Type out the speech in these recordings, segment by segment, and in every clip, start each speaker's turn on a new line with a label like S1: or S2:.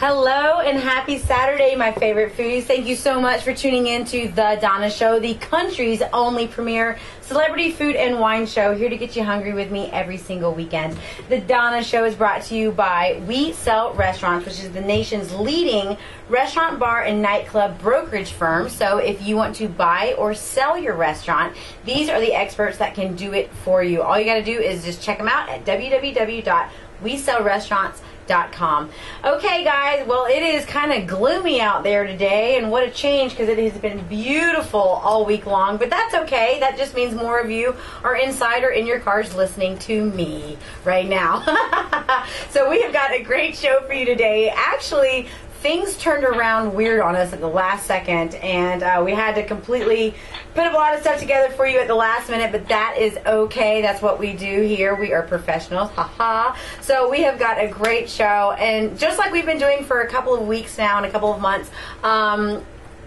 S1: Hello and happy Saturday, my favorite foodies. Thank you so much for tuning in to The Donna Show, the country's only premier celebrity food and wine show, here to get you hungry with me every single weekend. The Donna Show is brought to you by We Sell Restaurants, which is the nation's leading restaurant, bar, and nightclub brokerage firm. So if you want to buy or sell your restaurant, these are the experts that can do it for you. All you got to do is just check them out at www.wesellrestaurants.com. Okay, guys, well, it is kind of gloomy out there today, and what a change, because it has been beautiful all week long, but that's okay. That just means more of you are inside or in your cars listening to me right now. So we have got a great show for you today. Actually, things turned around weird on us at the last second, and we had to completely put a lot of stuff together for you at the last minute, but that is okay. That's what we do here. We are professionals. Haha. So we have got a great show, and just like we've been doing for a couple of weeks now and a couple of months,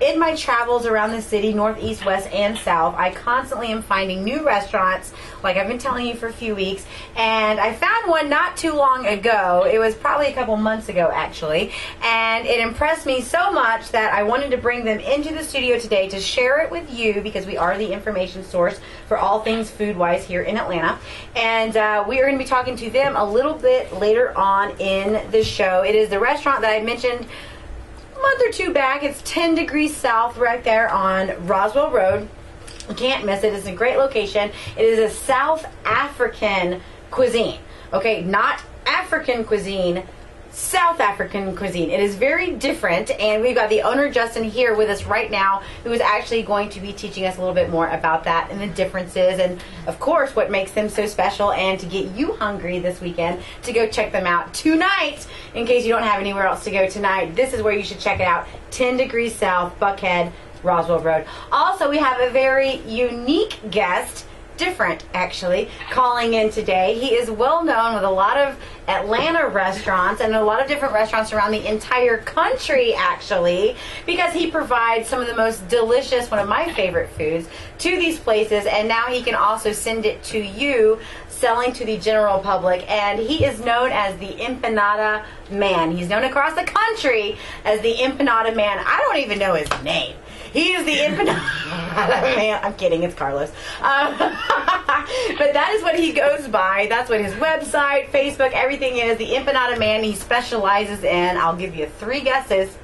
S1: in my travels around the city, north, east, west, and south, I constantly am finding new restaurants, like I've been telling you for a few weeks, and I found one not too long ago. It was probably a couple months ago, actually, and it impressed me so much that I wanted to bring them into the studio today to share it with you, because we are the information source for all things food-wise here in Atlanta, and we are going to be talking to them a little bit later on in the show. It is the restaurant that I mentioned a month or two back. It's 10 degrees south right there on Roswell Road. You can't miss it. It's a great location. It is a South African cuisine. Okay, not African cuisine, South African cuisine. It is very different, and we've got the owner, Justin, here with us right now, who is actually going to be teaching us a little bit more about that and the differences and, of course, what makes them so special, and to get you hungry this weekend to go check them out tonight. In case you don't have anywhere else to go tonight, this is where you should check it out. 10 degrees south, Buckhead, Roswell Road. Also, we have a very unique guest, different actually, calling in today. He is well known with a lot of Atlanta restaurants and a lot of different restaurants around the entire country, actually, because he provides some of the most delicious, one of my favorite foods, to these places, and now he can also send it to you, selling to the general public. And he is known as the Empanada Man. He's known across the country as the Empanada Man. I don't even know his name. He is the Empanada Man. I'm kidding, it's Carlos. But that is what he goes by. That's what his website, Facebook, everything is. The Empanada Man. He specializes in, I'll give you 3 guesses,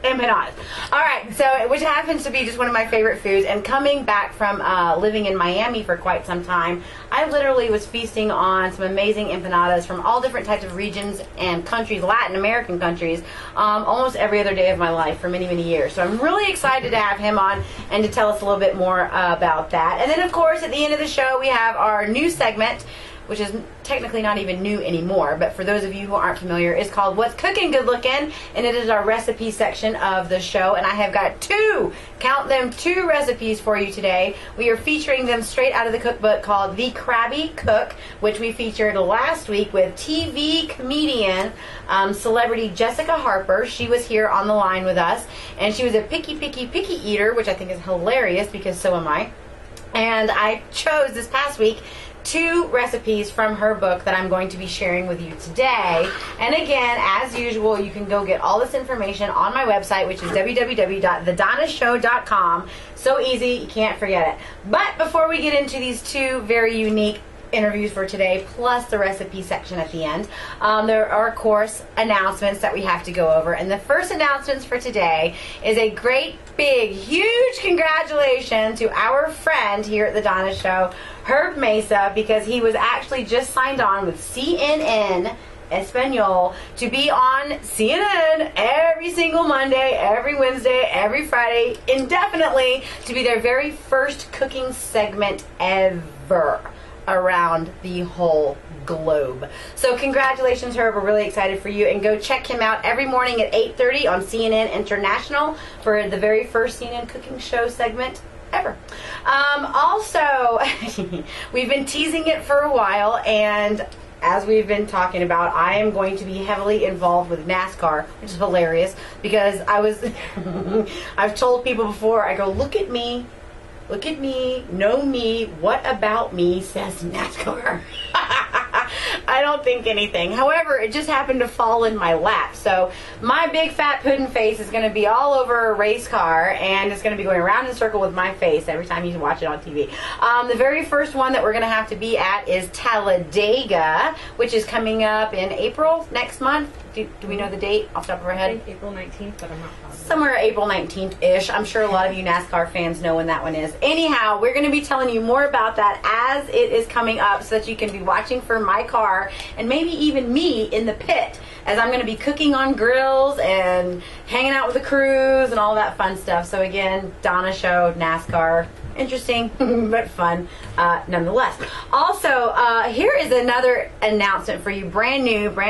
S1: empanadas. Alright, so which happens to be just one of my favorite foods. And coming back from living in Miami for quite some time, I literally was feasting on some amazing empanadas from all different types of regions and countries, Latin American countries, almost every other day of my life for many, many years. So I'm really excited to have him on and to tell us a little bit more about that. And then, of course, at the end of the show, we have our new segment, which is technically not even new anymore, but for those of you who aren't familiar, it's called What's Cooking Good Looking, and it is our recipe section of the show, and I have got 2, count them, 2 recipes for you today. We are featuring them straight out of the cookbook called The Krabby Cook, which we featured last week with TV comedian, celebrity Jessica Harper. She was here on the line with us, and she was a picky eater, which I think is hilarious because so am I. And I chose this past week 2 recipes from her book that I'm going to be sharing with you today. And again, as usual, you can go get all this information on my website, which is www.thedonnashow.com. So easy, you can't forget it. But before we get into these 2 very unique interviews for today, plus the recipe section at the end, there are, of course, announcements that we have to go over. And the first announcements for today is a great, big, huge congratulations to our friend here at the Donna Show, Herb Mesa, because he was actually just signed on with CNN Espanol to be on CNN every single Monday, every Wednesday, every Friday, indefinitely, to be their very first cooking segment ever around the whole globe. So congratulations, Herb. We're really excited for you, and go check him out every morning at 8:30 on CNN International for the very first CNN cooking show segment ever. Also, we've been teasing it for a while, and as we've been talking about, I am going to be heavily involved with NASCAR, which is hilarious because I've told people before, I go, look at me, know me, what about me says NASCAR? I don't think anything. However, it just happened to fall in my lap. So my big fat pudding face is going to be all over a race car, and it's going to be going around in a circle with my face every time you watch it on TV. The very first one that we're going to have to be at is Talladega, which is coming up in April next month. Do we know the date off the top of our head?
S2: I think April 19th, but I'm not positive.
S1: Somewhere April 19th-ish. I'm sure a lot of you NASCAR fans know when that one is. Anyhow, we're going to be telling you more about that as it is coming up so that you can be watching for my car and maybe even me in the pit as I'm going to be cooking on grills and hanging out with the crews and all that fun stuff. So again, Donna Show, NASCAR. Interesting, but fun nonetheless. Also, here is another announcement for you, brand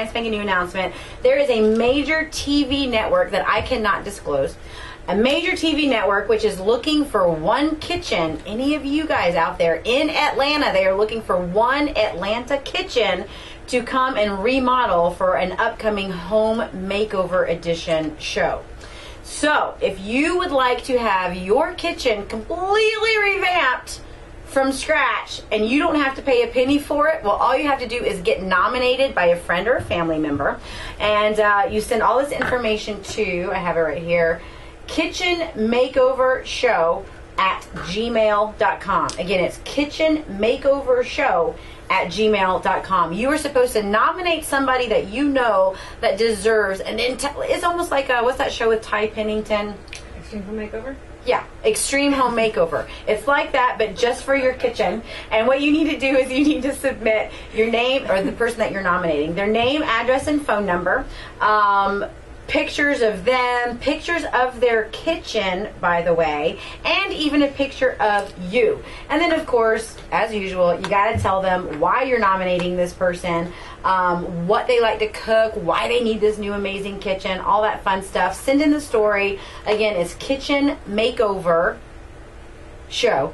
S1: spanking new announcement. There is a major TV network that I cannot disclose. A major TV network which is looking for one kitchen. Any of you guys out there in Atlanta, they are looking for one Atlanta kitchen to come and remodel for an upcoming home makeover edition show. So, if you would like to have your kitchen completely revamped from scratch and you don't have to pay a penny for it, well, all you have to do is get nominated by a friend or a family member, and you send all this information to, I have it right here, kitchenmakeovershow@gmail.com. Again, it's kitchenmakeovershow@gmail.com. You are supposed to nominate somebody that you know that deserves, and then it's almost like what's that show with Ty Pennington?
S2: Extreme Home Makeover?
S1: Yeah, Extreme Home Makeover. It's like that, but just for your kitchen. And what you need to do is you need to submit your name, or the person that you're nominating, their name, address, and phone number. Pictures of them, pictures of their kitchen, by the way, and even a picture of you. And then, of course, as usual, you got to tell them why you're nominating this person, what they like to cook, why they need this new amazing kitchen, all that fun stuff. Send in the story. Again, it's kitchen makeover show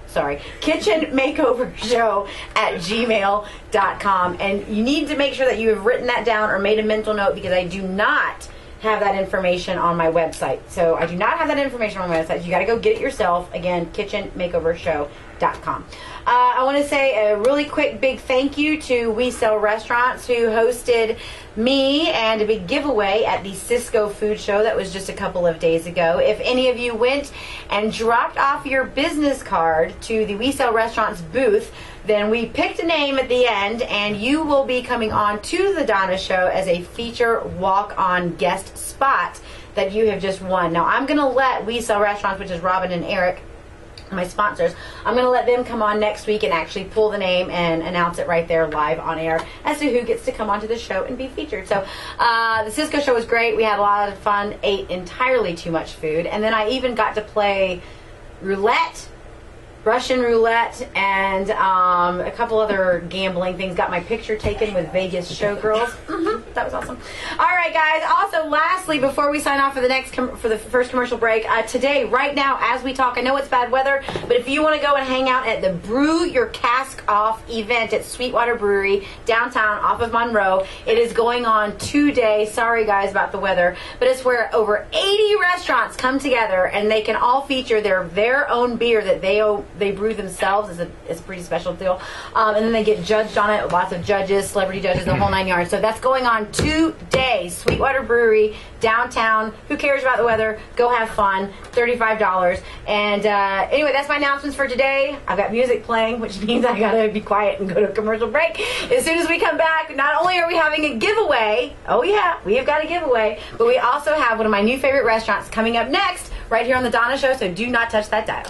S1: @gmail.com. And you need to make sure that you have written that down or made a mental note, because I do not have that information on my website. So I do not have that information on my website. You got to go get it yourself. Again, kitchenmakeovershow.com. I want to say a really quick big thank you to We Sell Restaurants, who hosted me and a big giveaway at the Cisco Food Show that was just a couple of days ago. If any of you went and dropped off your business card to the We Sell Restaurants booth, then we picked a name at the end, and you will be coming on to the Donna Show as a feature walk-on guest spot that you have just won. Now, I'm going to let We Sell Restaurants, which is Robin and Eric, my sponsors, I'm going to let them come on next week and actually pull the name and announce it right there live on air as to who gets to come onto the show and be featured. So the Cisco show was great. We had a lot of fun, ate entirely too much food, and then I even got to play roulette, Russian roulette, and a couple other gambling things. Got my picture taken with Vegas showgirls. That was awesome. All right, guys. Also, lastly, before we sign off for the first commercial break, today, right now, as we talk, I know it's bad weather, but if you want to go and hang out at the Brew Your Cask Off event at Sweetwater Brewery downtown off of Monroe, it is going on today. Sorry, guys, about the weather, but it's where over 80 restaurants come together and they can all feature their own beer that they brew themselves. It's a pretty special deal. And then they get judged on it. Lots of judges, celebrity judges, the whole 9 yards. So that's going on today. Sweetwater Brewery, downtown. Who cares about the weather? Go have fun. $35. And anyway, that's my announcements for today. I've got music playing, which means I gotta be quiet and go to a commercial break. As soon as we come back, not only are we having a giveaway, oh yeah, we have got a giveaway, but we also have one of my new favorite restaurants coming up next, right here on the Donna Show, so do not touch that dial.